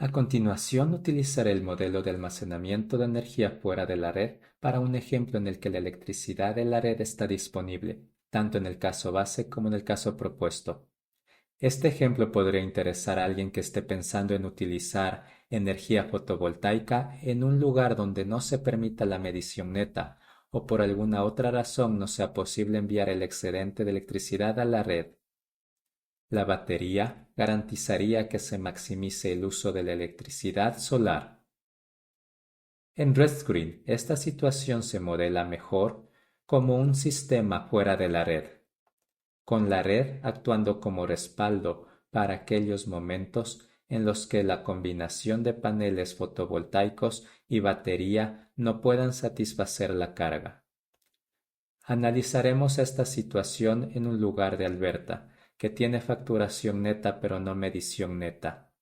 A continuación utilizaré el modelo de almacenamiento de energía fuera de la red para un ejemplo en el que la electricidad de la red está disponible, tanto en el caso base como en el caso propuesto. Este ejemplo podría interesar a alguien que esté pensando en utilizar energía fotovoltaica en un lugar donde no se permita la medición neta o por alguna otra razón no sea posible enviar el excedente de electricidad a la red. La batería garantizaría que se maximice el uso de la electricidad solar. En RedScreen, esta situación se modela mejor como un sistema fuera de la red, con la red actuando como respaldo para aquellos momentos en los que la combinación de paneles fotovoltaicos y batería no puedan satisfacer la carga. Analizaremos esta situación en un lugar de Alberta, que tiene facturación neta pero no medición neta.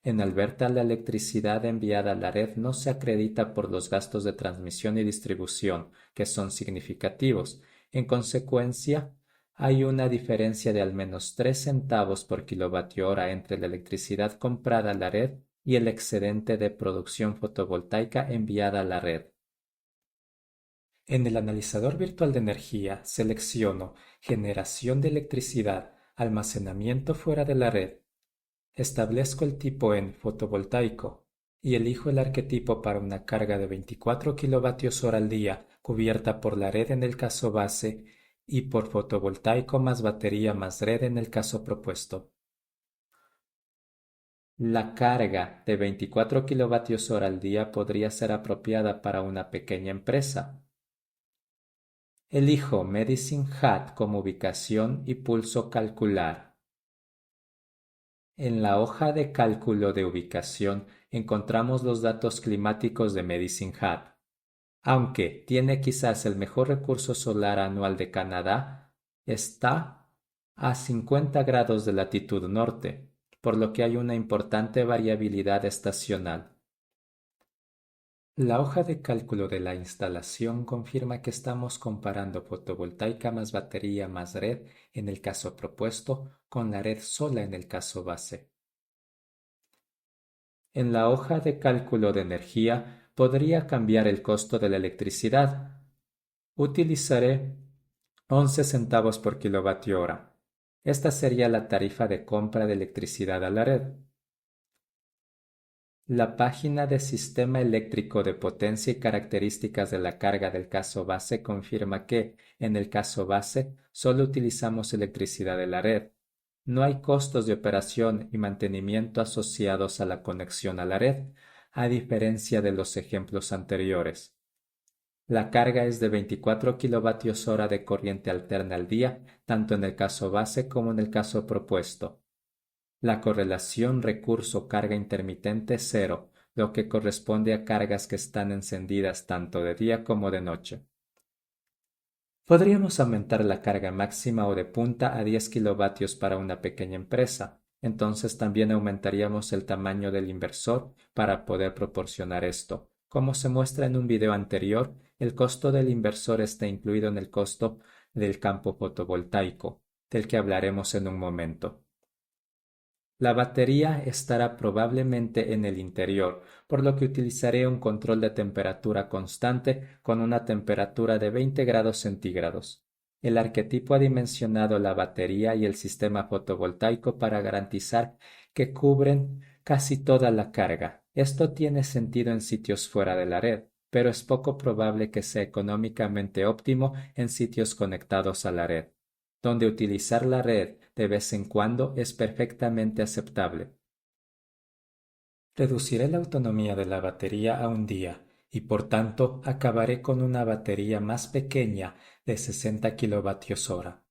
En Alberta, la electricidad enviada a la red no se acredita por los gastos de transmisión y distribución, que son significativos. En consecuencia, hay una diferencia de al menos 3 centavos por kilovatio hora entre la electricidad comprada a la red y el excedente de producción fotovoltaica enviada a la red. En el analizador virtual de energía selecciono Generación de electricidad, almacenamiento fuera de la red. Establezco el tipo en fotovoltaico y elijo el arquetipo para una carga de 24 kilovatios hora al día cubierta por la red en el caso base y por fotovoltaico más batería más red en el caso propuesto. La carga de 24 kilovatios hora al día podría ser apropiada para una pequeña empresa. Elijo Medicine Hat como ubicación y pulso Calcular. En la hoja de cálculo de ubicación encontramos los datos climáticos de Medicine Hat. Aunque tiene quizás el mejor recurso solar anual de Canadá, está a 50 grados de latitud norte, por lo que hay una importante variabilidad estacional. La hoja de cálculo de la instalación confirma que estamos comparando fotovoltaica más batería más red en el caso propuesto con la red sola en el caso base. En la hoja de cálculo de energía podría cambiar el costo de la electricidad. Utilizaré 11 centavos por kilovatio hora. Esta sería la tarifa de compra de electricidad a la red. La página de Sistema Eléctrico de Potencia y Características de la Carga del caso base confirma que, en el caso base, solo utilizamos electricidad de la red. No hay costos de operación y mantenimiento asociados a la conexión a la red, a diferencia de los ejemplos anteriores. La carga es de 24 kilovatios hora de corriente alterna al día, tanto en el caso base como en el caso propuesto. La correlación recurso-carga intermitente es cero, lo que corresponde a cargas que están encendidas tanto de día como de noche. Podríamos aumentar la carga máxima o de punta a 10 kilovatios para una pequeña empresa. Entonces también aumentaríamos el tamaño del inversor para poder proporcionar esto. Como se muestra en un video anterior, el costo del inversor está incluido en el costo del campo fotovoltaico, del que hablaremos en un momento. La batería estará probablemente en el interior, por lo que utilizaré un control de temperatura constante con una temperatura de 20 grados centígrados. El arquetipo ha dimensionado la batería y el sistema fotovoltaico para garantizar que cubren casi toda la carga. Esto tiene sentido en sitios fuera de la red, pero es poco probable que sea económicamente óptimo en sitios conectados a la red, donde utilizar la red de vez en cuando es perfectamente aceptable. Reduciré la autonomía de la batería a un día y por tanto acabaré con una batería más pequeña de 60 kilovatios hora.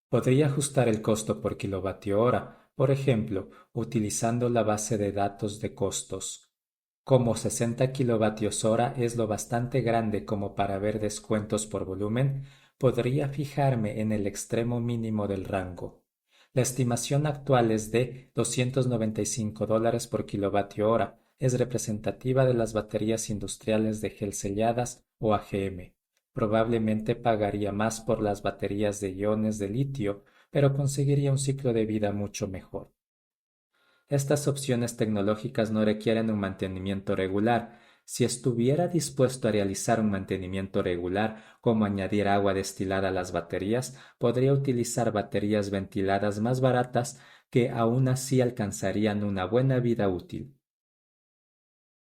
Podría ajustar el costo por kilovatio hora, por ejemplo, utilizando la base de datos de costos. Como 60 kilovatios hora es lo bastante grande como para ver descuentos por volumen, podría fijarme en el extremo mínimo del rango. La estimación actual es de $295 por kilovatio hora. Es representativa de las baterías industriales de gel selladas o AGM. Probablemente pagaría más por las baterías de iones de litio, pero conseguiría un ciclo de vida mucho mejor. Estas opciones tecnológicas no requieren un mantenimiento regular. Si estuviera dispuesto a realizar un mantenimiento regular, como añadir agua destilada a las baterías, podría utilizar baterías ventiladas más baratas que aún así alcanzarían una buena vida útil.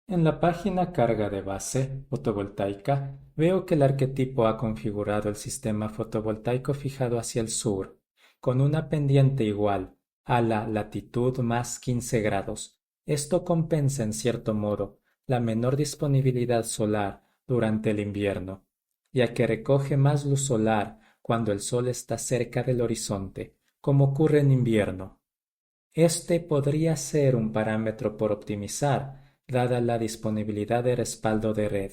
En la página carga de base fotovoltaica veo que el arquetipo ha configurado el sistema fotovoltaico fijado hacia el sur, con una pendiente igual a la latitud más 15 grados. Esto compensa en cierto modo la menor disponibilidad solar durante el invierno, ya que recoge más luz solar cuando el sol está cerca del horizonte, como ocurre en invierno. Este podría ser un parámetro por optimizar, dada la disponibilidad de respaldo de red.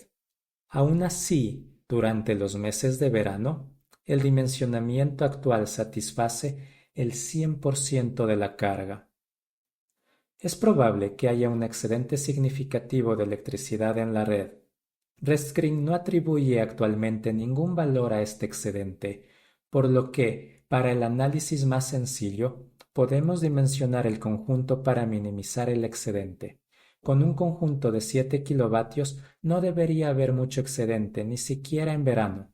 Aún así, durante los meses de verano, el dimensionamiento actual satisface el 100% de la carga. Es probable que haya un excedente significativo de electricidad en la red. RedScreen no atribuye actualmente ningún valor a este excedente, por lo que, para el análisis más sencillo, podemos dimensionar el conjunto para minimizar el excedente. Con un conjunto de 7 kilovatios no debería haber mucho excedente, ni siquiera en verano.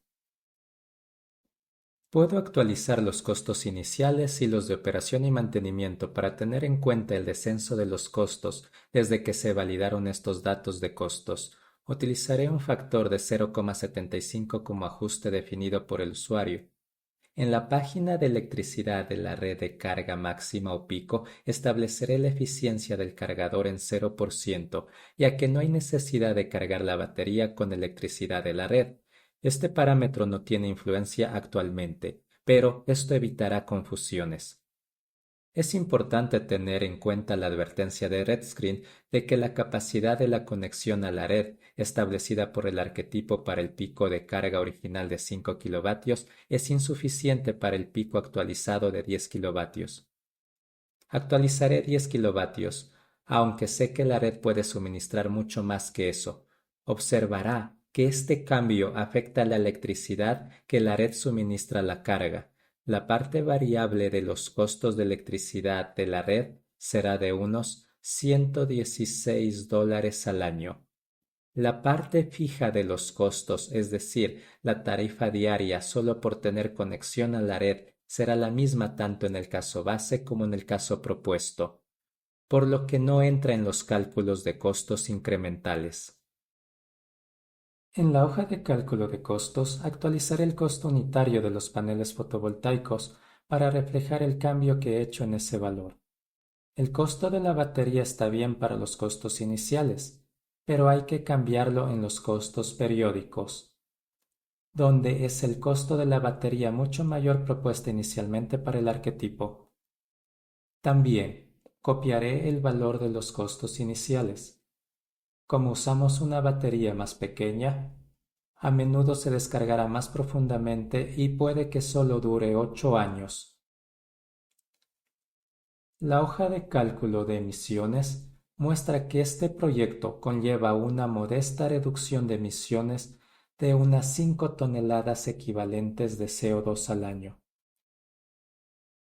Puedo actualizar los costos iniciales y los de operación y mantenimiento para tener en cuenta el descenso de los costos desde que se validaron estos datos de costos. Utilizaré un factor de 0,75 como ajuste definido por el usuario. En la página de electricidad de la red de carga máxima o pico estableceré la eficiencia del cargador en 0%, ya que no hay necesidad de cargar la batería con electricidad de la red. Este parámetro no tiene influencia actualmente, pero esto evitará confusiones. Es importante tener en cuenta la advertencia de RedScreen de que la capacidad de la conexión a la red, establecida por el arquetipo para el pico de carga original de 5 kilovatios, es insuficiente para el pico actualizado de 10 kilovatios. Actualizaré 10 kilovatios, aunque sé que la red puede suministrar mucho más que eso. Observará que este cambio afecta la electricidad que la red suministra a la carga. La parte variable de los costos de electricidad de la red será de unos $116 al año. La parte fija de los costos, es decir, la tarifa diaria solo por tener conexión a la red, será la misma tanto en el caso base como en el caso propuesto, por lo que no entra en los cálculos de costos incrementales. En la hoja de cálculo de costos actualizaré el costo unitario de los paneles fotovoltaicos para reflejar el cambio que he hecho en ese valor. El costo de la batería está bien para los costos iniciales, pero hay que cambiarlo en los costos periódicos, donde es el costo de la batería mucho mayor propuesta inicialmente para el arquetipo. También copiaré el valor de los costos iniciales. Como usamos una batería más pequeña, a menudo se descargará más profundamente y puede que solo dure 8 años. La hoja de cálculo de emisiones muestra que este proyecto conlleva una modesta reducción de emisiones de unas 5 toneladas equivalentes de CO2 al año.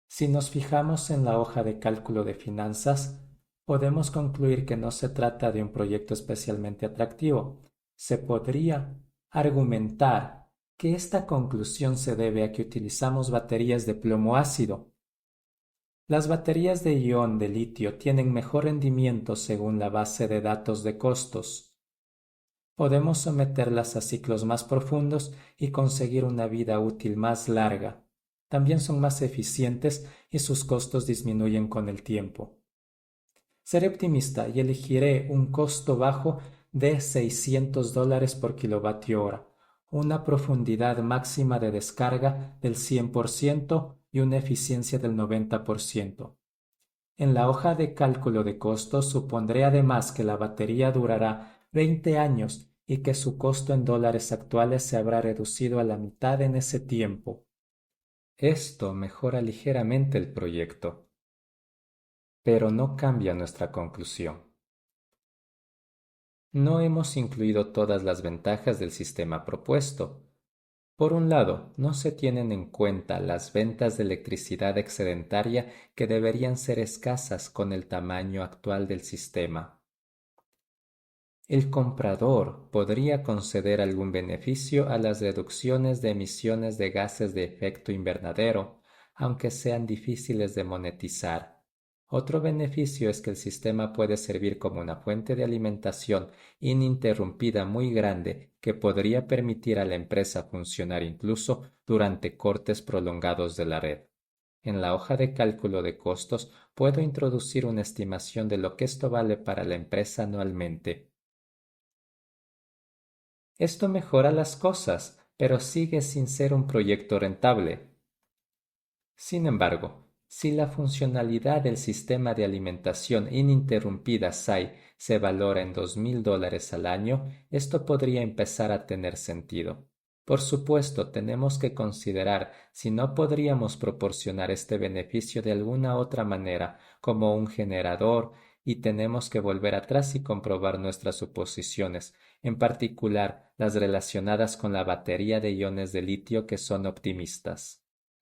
Si nos fijamos en la hoja de cálculo de finanzas, podemos concluir que no se trata de un proyecto especialmente atractivo. Se podría argumentar que esta conclusión se debe a que utilizamos baterías de plomo ácido. Las baterías de ion de litio tienen mejor rendimiento según la base de datos de costos. Podemos someterlas a ciclos más profundos y conseguir una vida útil más larga. También son más eficientes y sus costos disminuyen con el tiempo. Seré optimista y elegiré un costo bajo de $600 por kilovatio hora, una profundidad máxima de descarga del 100% y una eficiencia del 90%. En la hoja de cálculo de costos supondré además que la batería durará 20 años y que su costo en dólares actuales se habrá reducido a la mitad en ese tiempo. Esto mejora ligeramente el proyecto, pero no cambia nuestra conclusión. No hemos incluido todas las ventajas del sistema propuesto. Por un lado, no se tienen en cuenta las ventas de electricidad excedentaria que deberían ser escasas con el tamaño actual del sistema. El comprador podría conceder algún beneficio a las reducciones de emisiones de gases de efecto invernadero, aunque sean difíciles de monetizar. Otro beneficio es que el sistema puede servir como una fuente de alimentación ininterrumpida muy grande que podría permitir a la empresa funcionar incluso durante cortes prolongados de la red. En la hoja de cálculo de costos puedo introducir una estimación de lo que esto vale para la empresa anualmente. Esto mejora las cosas, pero sigue sin ser un proyecto rentable. Sin embargo, si la funcionalidad del sistema de alimentación ininterrumpida SAI se valora en $2,000 al año, esto podría empezar a tener sentido. Por supuesto, tenemos que considerar si no podríamos proporcionar este beneficio de alguna otra manera, como un generador, y tenemos que volver atrás y comprobar nuestras suposiciones, en particular las relacionadas con la batería de iones de litio que son optimistas.